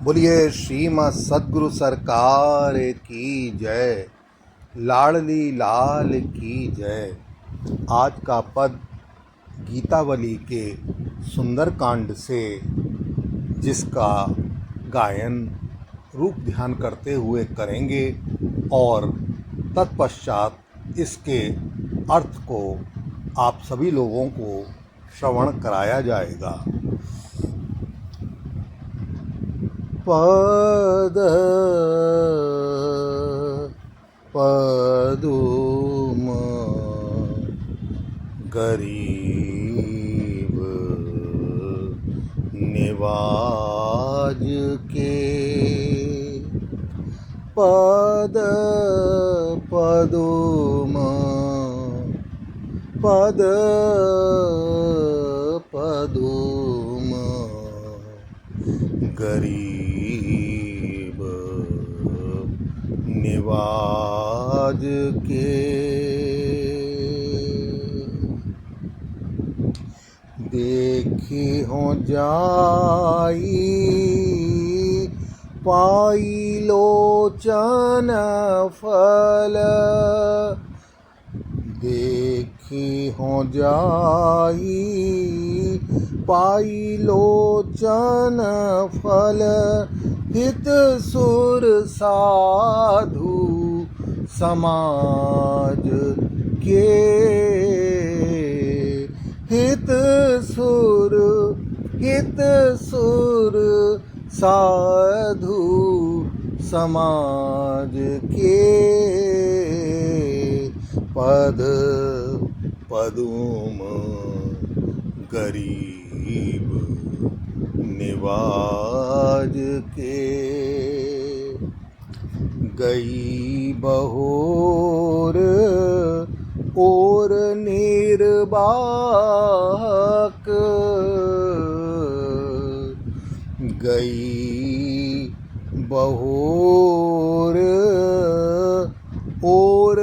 बोलिए श्रीमद् सद्गुरु सरकार की जय। लाडली लाल की जय। आज का पद गीतावली के सुंदरकांड से, जिसका गायन रूप ध्यान करते हुए करेंगे और तत्पश्चात इसके अर्थ को आप सभी लोगों को श्रवण कराया जाएगा। पद पदुम गरीब निवाज के, पद पदुम पद पदुम गरीब निवाज के। देखी हो जाई पाई लोचन फल, देखी हो जाई पाई लोचन फल, हित सुर साधु समाज के, हित सुर साधु समाज के। पद पदुम गरीब निवाज के, गई बहोर और निर्वाहक, गई बहोर और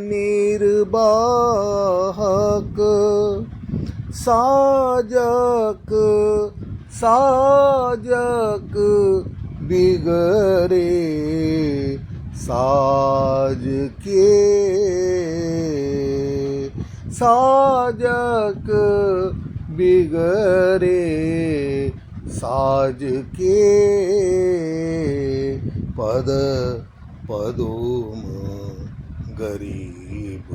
निर्वाहक, साजक बिगड़े साज के, साजक बिगड़े साज के। पद पदुम गरीब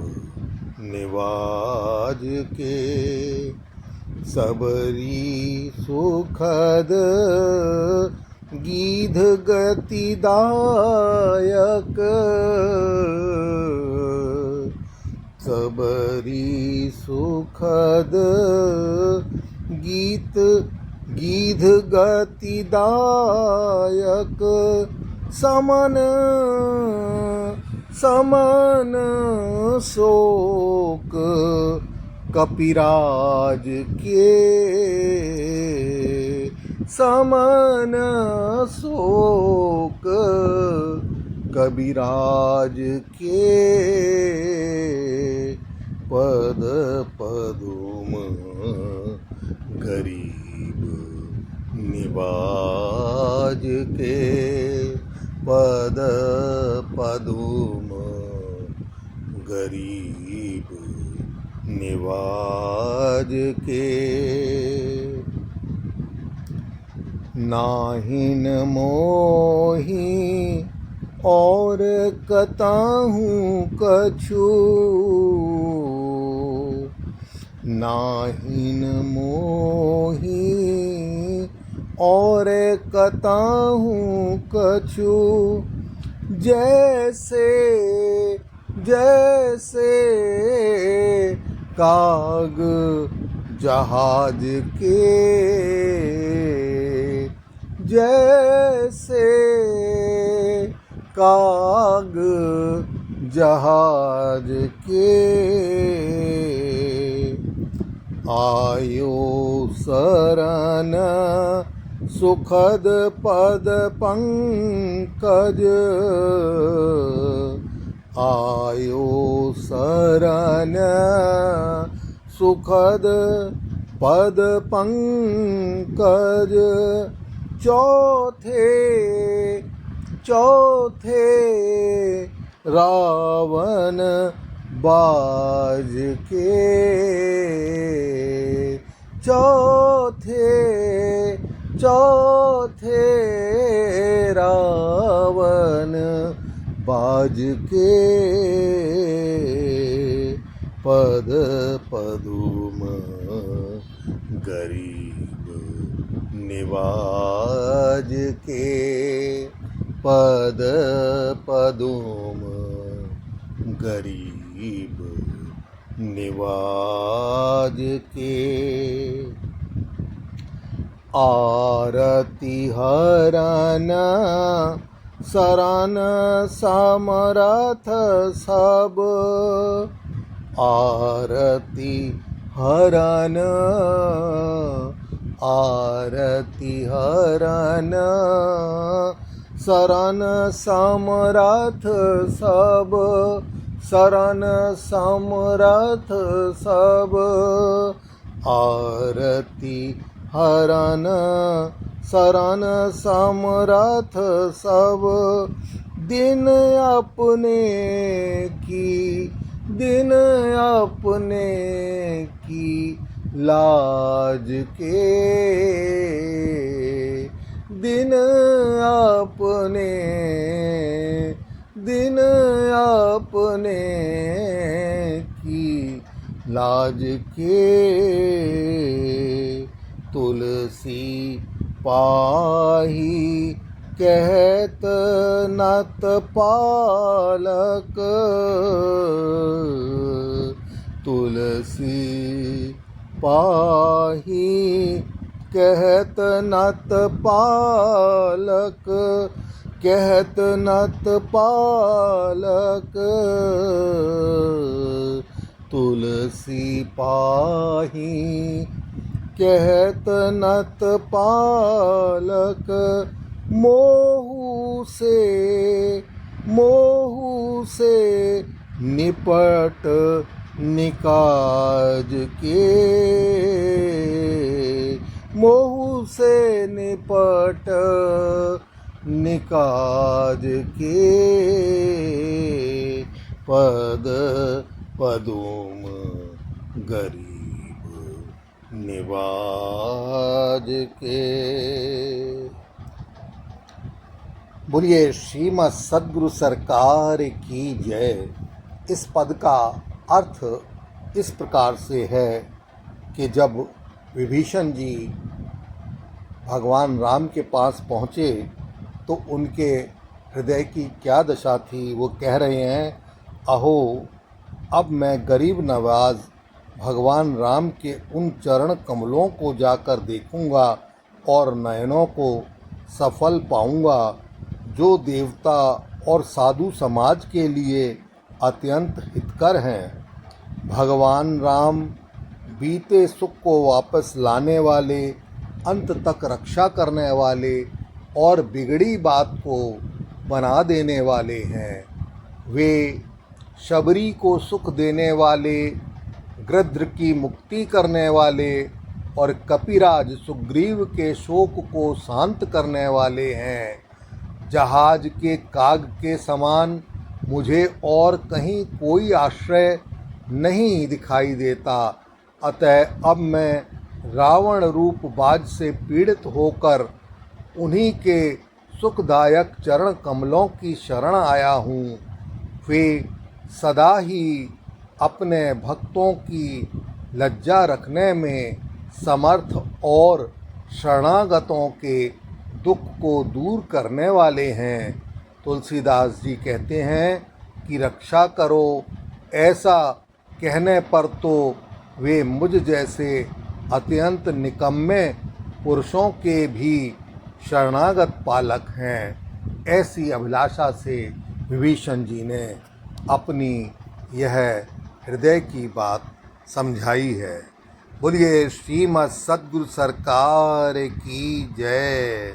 निवाज के, सबरी सुखद गीध गतिदायक, सबरी सुखद गीध गतिदायक, समन शोक कपिराज के, समन शोक कबिराज के। पद पदुम गरीब निवाज के, पद पदुम गरीब निवाज के। नाहिन मोही और कताहूँ कछु, नाहिन मोही और कताहूँ कछु, जैसे काग जहाज के, जैसे काग जहाज के। आयो शरण सुखद पद पंकज, आयो शरण सुखद पद पंकज चौथे चौथे रावण बाज के चौथे चौथे रावण बाज के पद पदुम गरीब निवाज के पद पदुम गरीब निवाज के आरती हरन शरण समरथ सब आरती हरन आरती हरन शरण समरथ सब शरण समरथ सब आरती हरन शरण समरथ सब दिन अपने की लाज के दिन अपने की लाज के तुलसी पाही कहत नत पालक तुलसी पाही कहत नत पालक कहत नत पालक तुलसी पाही कहत नत पालक मोहु से निपट निकाज के मोहु से निपट निकाज के पद पदुम गरीब निवाज के। बोलिए श्रीमद् सद्गुरु सरकार की जय। इस पद का अर्थ इस प्रकार से है कि जब विभीषण जी भगवान राम के पास पहुँचे तो उनके हृदय की क्या दशा थी। वो कह रहे हैं, अहो अब मैं गरीब नवाज भगवान राम के उन चरण कमलों को जाकर देखूंगा और नयनों को सफल पाऊंगा जो देवता और साधु समाज के लिए अत्यंत हितकर हैं। भगवान राम बीते सुख को वापस लाने वाले, अंत तक रक्षा करने वाले और बिगड़ी बात को बना देने वाले हैं। वे शबरी को सुख देने वाले, गृध्र की मुक्ति करने वाले और कपिराज सुग्रीव के शोक को शांत करने वाले हैं। जहाज के काग के समान मुझे और कहीं कोई आश्रय नहीं दिखाई देता, अतः अब मैं रावण रूप बाज से पीड़ित होकर उन्हीं के सुखदायक चरण कमलों की शरण आया हूँ। वे सदा ही अपने भक्तों की लज्जा रखने में समर्थ और शरणागतों के दुख को दूर करने वाले हैं। तुलसीदास जी कहते हैं कि रक्षा करो, ऐसा कहने पर तो वे मुझ जैसे अत्यंत निकम्मे पुरुषों के भी शरणागत पालक हैं। ऐसी अभिलाषा से विभीषण जी ने अपनी यह हृदय की बात समझाई है। बोलिए श्रीमद् सद्गुरु सरकार की जय।